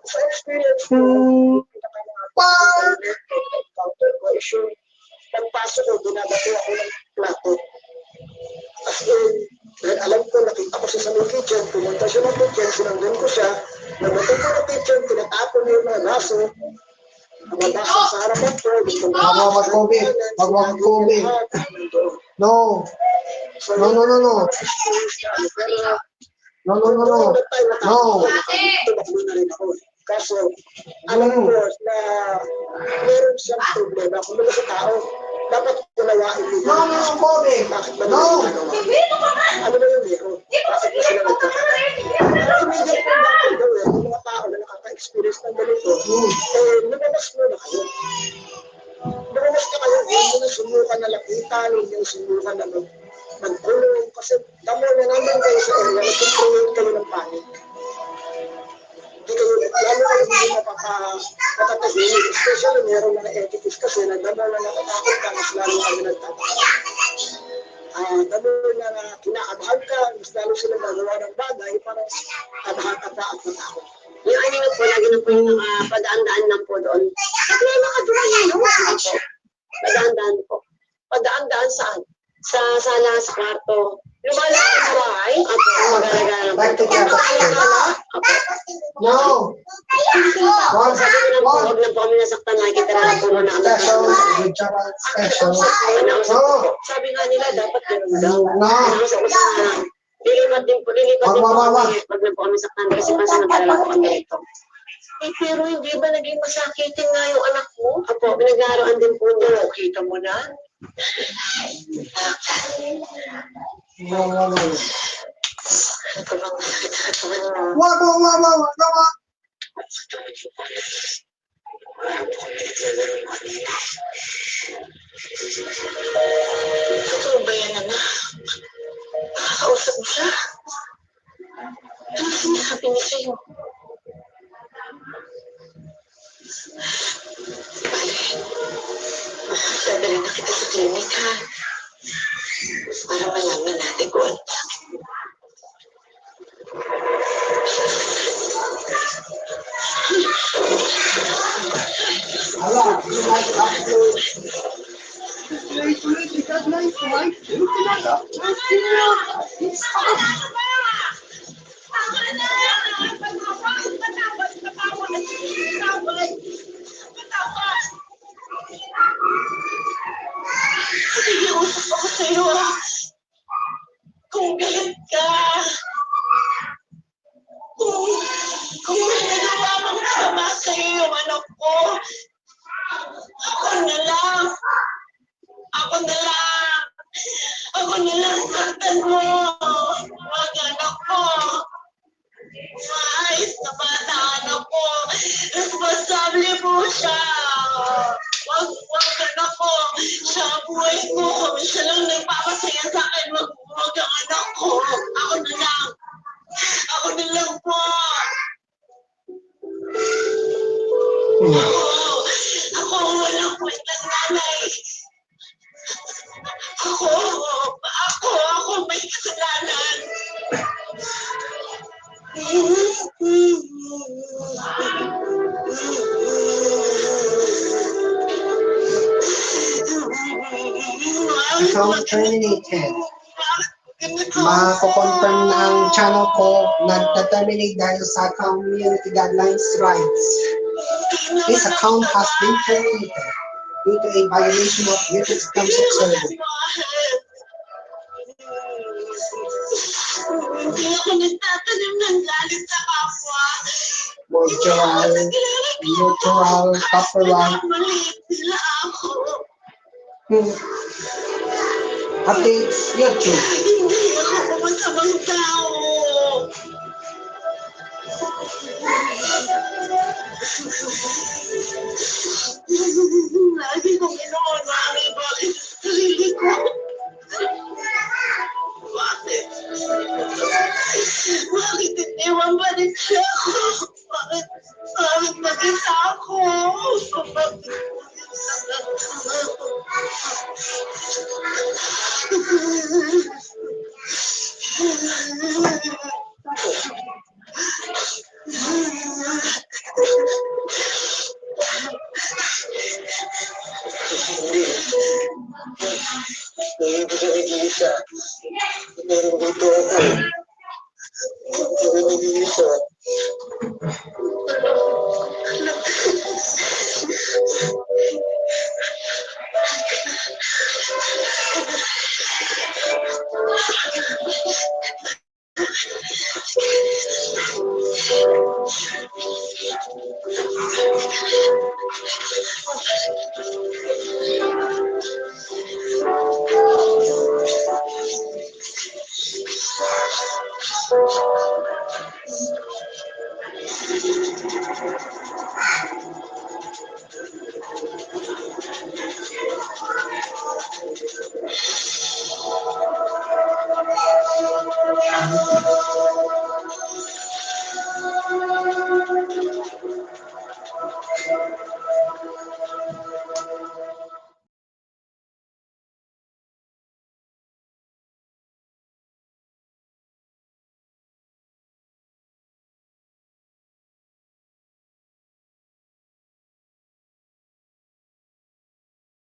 Sa experience ko, counter ko issue. Pagpasok ko, dinadato ako ng plato. As in, dahil alam ko, nakita ko siya sa may kitchen, pumunta siya ng kitchen, sinandun ko siya, nagdating ko ng kitchen, tinatapon niya yung mga baso, nababasa sa harapan ko, Wag mo mag-comment. Wag mo mag-comment. No. No, no, no, no. No, no, no, no. No. Kaso, alam ko na meron siyang problema. Kung mga sa tao, dapat kunawain mo. No, no, no, comment. Bakit ba No. ano ba yung meron? Bakit ba sila nagkakaroon? Tumigil ko na ako gawin yung mga tao na nakaka-experience ng ganito. Lumamas muna kayo. Lumamas ka kayo. Huwag mo na sumukan na lapitan. Huwag mo na sumukan na magkulong. Kasi damo na naman kayo sa area. Nag-create kayo ng panic. Lalo kayo hindi mapapatahimik. Especially meron mga entities kasi na damo na natatakot ka, mas lalo kami nagtatakot. Damo na kinakabahan ka, mas lalo sila nagawa ng bagay para kabahan ka pa at matakot. Yung ano po, lagi na po yung padaan-daan lang po doon. At may nakadura yun, padaan-daan po. Padaan-daan saan? Sa sala, sa kwarto. Lumalakad sa bahay. Apo, magalaga lang po. Back to No. Sabi ko lang po, huwag na po kami nasaktan. Nakikita na lang po na Special. Special. Sabi nga nila, dapat ganun daw. No. Lilipat din po kami. Huwag na po kami saktan kasi pansamantala po kami ito. Pero hindi ba naging masakitin nga yung anak mo? Apo, pinaglaruan din po niya. Kita mo na? Totoo ba yan, anak? Nakakausap mo siya? Ano sinasabi niya sa'yo? Dadalhin na kita sa klinik, ha? Para malaman natin kung ano. Nakikiusap ako sa'yo, kung galit ka, kung may nagawa mong sama sa'yo yung anak ko, ako na lang, saktan mo, mga anak ko, maayos na bata anak ko, responsable mo siya. Wag anak ko, siya ang buhay ko, siya lang nagpapasaya sa akin, wag ang anak ko, ako na lang po. Ako walang kwentang nanay. Ako may kasalanan. Account terminated. Mako-confirm na ang channel ko na-terminate dahil sa community guidelines rights. This account has been terminated due to a violation of YouTube's terms of service. Hindi ako nagtatanim ng galit sa kapwa. Neutral, copyright. Maliit nila ako. Updates, YouTube. Hindi ako masamang tao. Lagi kong inuunawin bakit sarili ko. Bakit? Bakit iniwan ba rin siya ako? Bakit mag-isa ako?